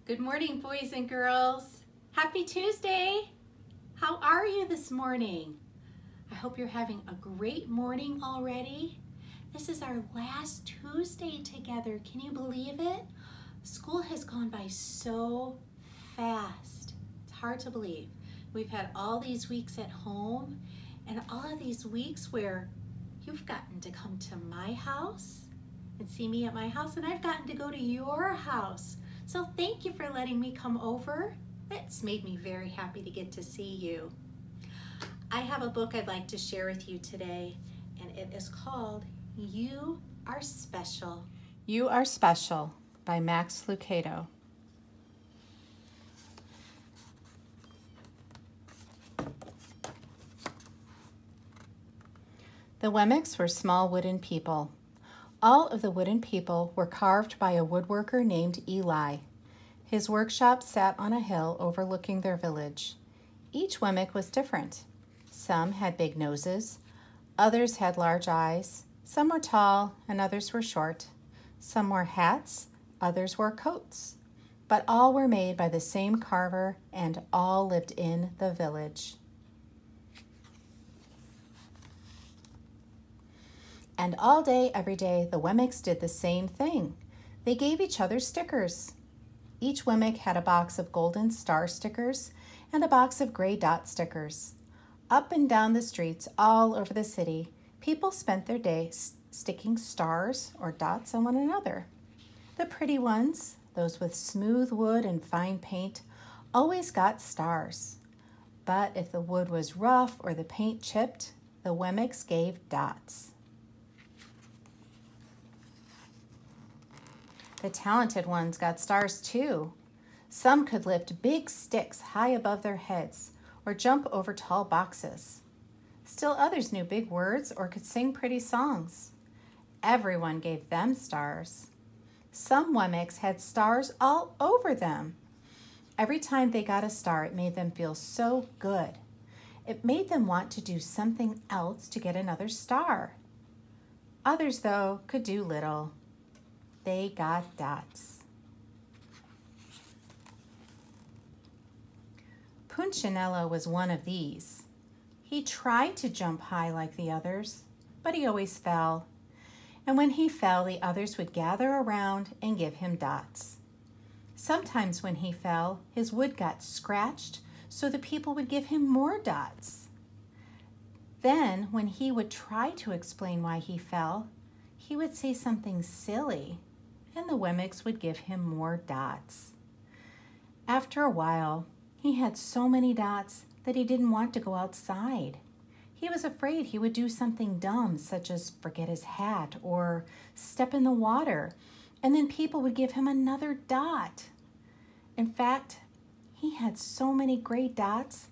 Good morning, boys and girls. Happy Tuesday. How are you this morning? I hope you're having a great morning already. This is our last Tuesday together. Can you believe it? School has gone by so fast. It's hard to believe. We've had all these weeks at home and all of these weeks where you've gotten to come to my house and see me at my house, and I've gotten to go to your house. So thank you for letting me come over. It's made me very happy to get to see you. I have a book I'd like to share with you today, and it is called You Are Special. You Are Special by Max Lucado. The Wemmicks were small wooden people. All of the wooden people were carved by a woodworker named Eli. His workshop sat on a hill overlooking their village. Each Wemmick was different. Some had big noses, others had large eyes, some were tall and others were short. Some wore hats, others wore coats. But all were made by the same carver and all lived in the village. And all day, every day, the Wemmicks did the same thing. They gave each other stickers. Each Wemmick had a box of golden star stickers and a box of gray dot stickers. Up and down the streets all over the city, people spent their day sticking stars or dots on one another. The pretty ones, those with smooth wood and fine paint, always got stars. But if the wood was rough or the paint chipped, the Wemmicks gave dots. The talented ones got stars too. Some could lift big sticks high above their heads or jump over tall boxes. Still others knew big words or could sing pretty songs. Everyone gave them stars. Some Wemmicks had stars all over them. Every time they got a star, it made them feel so good. It made them want to do something else to get another star. Others, though, could do little. They got dots. Punchinello was one of these. He tried to jump high like the others, but he always fell. And when he fell, the others would gather around and give him dots. Sometimes when he fell, his wood got scratched, so the people would give him more dots. Then, when he would try to explain why he fell, he would say something silly, and the Wemmicks would give him more dots. After a while, he had so many dots that he didn't want to go outside. He was afraid he would do something dumb, such as forget his hat or step in the water, and then people would give him another dot. In fact, he had so many gray dots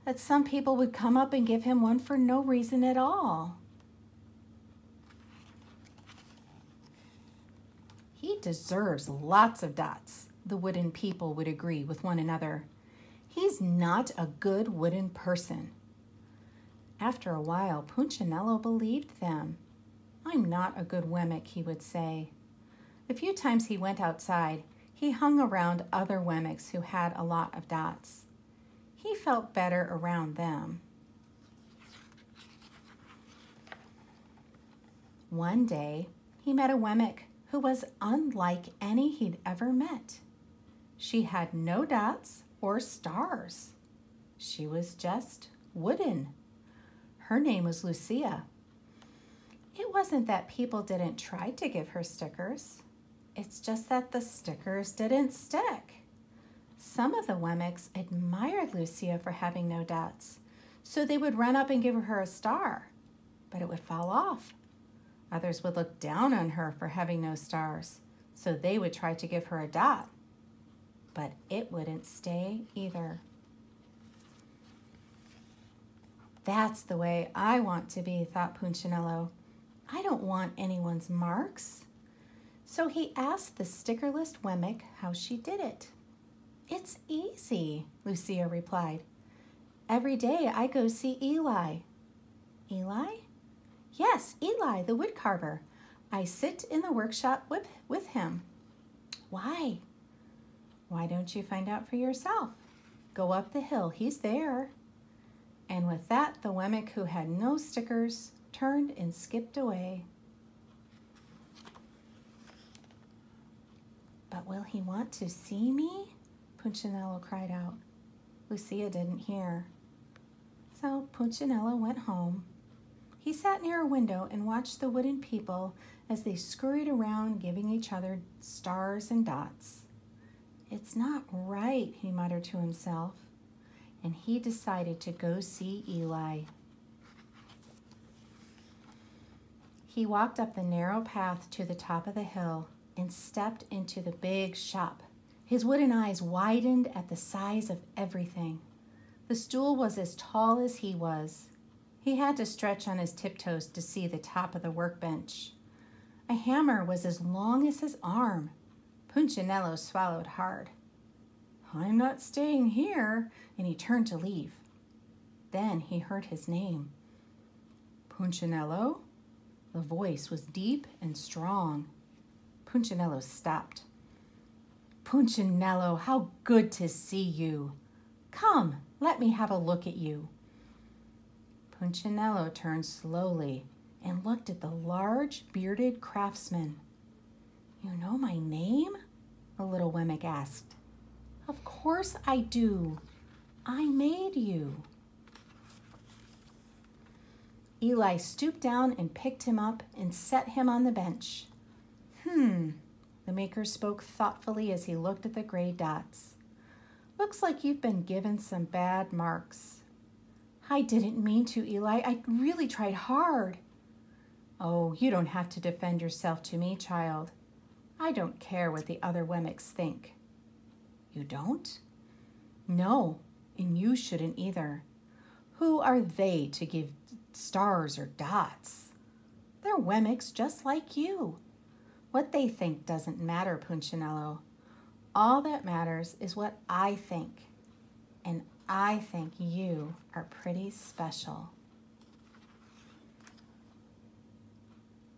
that some people would come up and give him one for no reason at all. He deserves lots of dots, the wooden people would agree with one another. He's not a good wooden person. After a while, Punchinello believed them. I'm not a good Wemmick, he would say. A few times he went outside, he hung around other Wemmicks who had a lot of dots. He felt better around them. One day, he met a Wemmick who was unlike any he'd ever met. She had no dots or stars. She was just wooden. Her name was Lucia. It wasn't that people didn't try to give her stickers. It's just that the stickers didn't stick. Some of the Wemmicks admired Lucia for having no dots, so they would run up and give her a star, but it would fall off. Others would look down on her for having no stars, so they would try to give her a dot, but it wouldn't stay either. That's the way I want to be, thought Punchinello. I don't want anyone's marks. So he asked the stickerless Wemmick how she did it. It's easy, Lucia replied. Every day I go see Eli. Eli? Yes, Eli, the woodcarver. I sit in the workshop with him. Why? Why don't you find out for yourself? Go up the hill, he's there. And with that, the Wemmick who had no stickers turned and skipped away. But will he want to see me? Punchinello cried out. Lucia didn't hear. So Punchinello went home. He sat near a window and watched the wooden people as they scurried around giving each other stars and dots. It's not right, he muttered to himself, and he decided to go see Eli. He walked up the narrow path to the top of the hill and stepped into the big shop. His wooden eyes widened at the size of everything. The stool was as tall as he was. He had to stretch on his tiptoes to see the top of the workbench. A hammer was as long as his arm. Punchinello swallowed hard. I'm not staying here, and he turned to leave. Then he heard his name. Punchinello? The voice was deep and strong. Punchinello stopped. Punchinello, how good to see you. Come, let me have a look at you. Punchinello turned slowly and looked at the large, bearded craftsman. You know my name? The little Wemmick asked. Of course I do. I made you. Eli stooped down and picked him up and set him on the bench. The maker spoke thoughtfully as he looked at the gray dots. Looks like you've been given some bad marks. I didn't mean to, Eli. I really tried hard. Oh, you don't have to defend yourself to me, child. I don't care what the other Wemmicks think. You don't? No, and you shouldn't either. Who are they to give stars or dots? They're Wemmicks just like you. What they think doesn't matter, Punchinello. All that matters is what I think. And I think you are pretty special.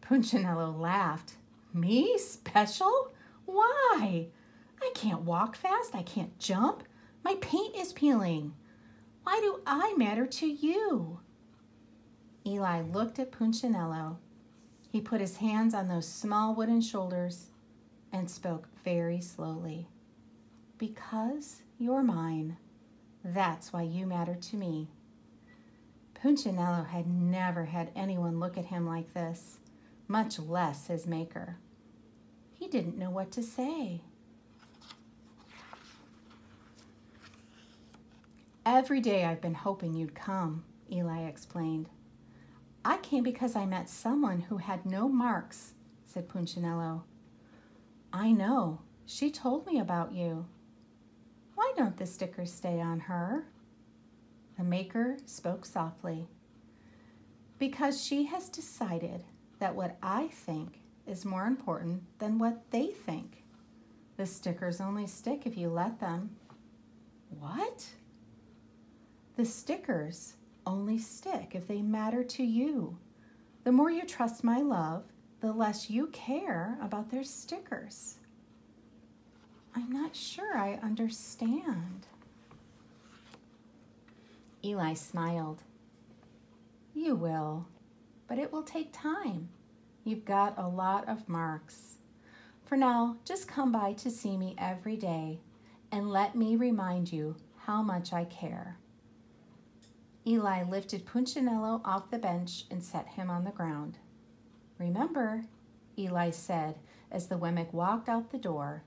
Punchinello laughed. Me? Special? Why? I can't walk fast. I can't jump. My paint is peeling. Why do I matter to you? Eli looked at Punchinello. He put his hands on those small wooden shoulders and spoke very slowly. Because you're mine. That's why you matter to me. Punchinello had never had anyone look at him like this, much less his maker. He didn't know what to say. Every day I've been hoping you'd come, Eli explained. I came because I met someone who had no marks, said Punchinello. I know. She told me about you. Why don't the stickers stay on her? The maker spoke softly. Because she has decided that what I think is more important than what they think. The stickers only stick if you let them. What? The stickers only stick if they matter to you. The more you trust my love, the less you care about their stickers. I'm not sure I understand. Eli smiled. You will, but it will take time. You've got a lot of marks. For now, just come by to see me every day and let me remind you how much I care. Eli lifted Punchinello off the bench and set him on the ground. Remember, Eli said as the Wemmick walked out the door,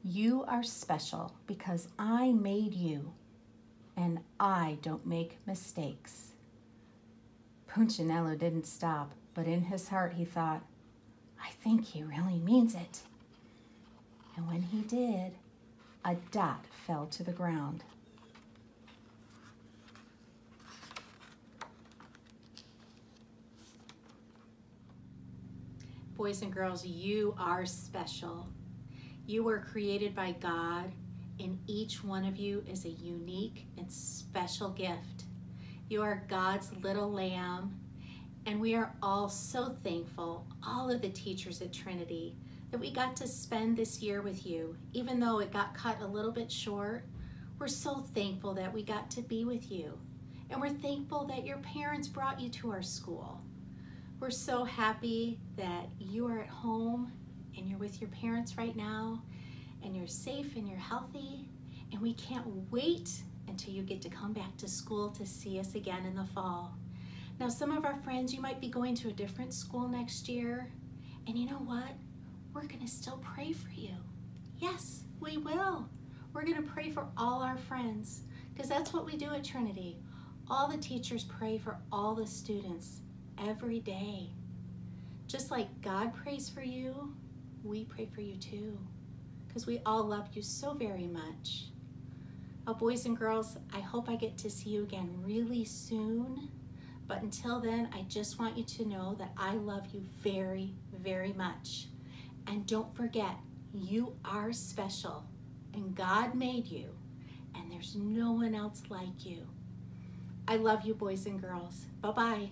you are special because I made you, and I don't make mistakes. Punchinello didn't stop, but in his heart he thought, I think he really means it. And when he did, a dot fell to the ground. Boys and girls, you are special. You were created by God, and each one of you is a unique and special gift. You are God's little lamb, and we are all so thankful, all of the teachers at Trinity, that we got to spend this year with you. Even though it got cut a little bit short, we're so thankful that we got to be with you. And we're thankful that your parents brought you to our school. We're so happy that you are at home and you're with your parents right now, and you're safe and you're healthy, and we can't wait until you get to come back to school to see us again in the fall. Now, some of our friends, you might be going to a different school next year, and you know what? We're gonna still pray for you. Yes, we will. We're gonna pray for all our friends, because that's what we do at Trinity. All the teachers pray for all the students every day. Just like God prays for you, we pray for you too, because we all love you so very much. Oh, boys and girls, I hope I get to see you again really soon. But until then, I just want you to know that I love you very, very much. And don't forget, you are special, and God made you, and there's no one else like you. I love you, boys and girls. Bye-bye.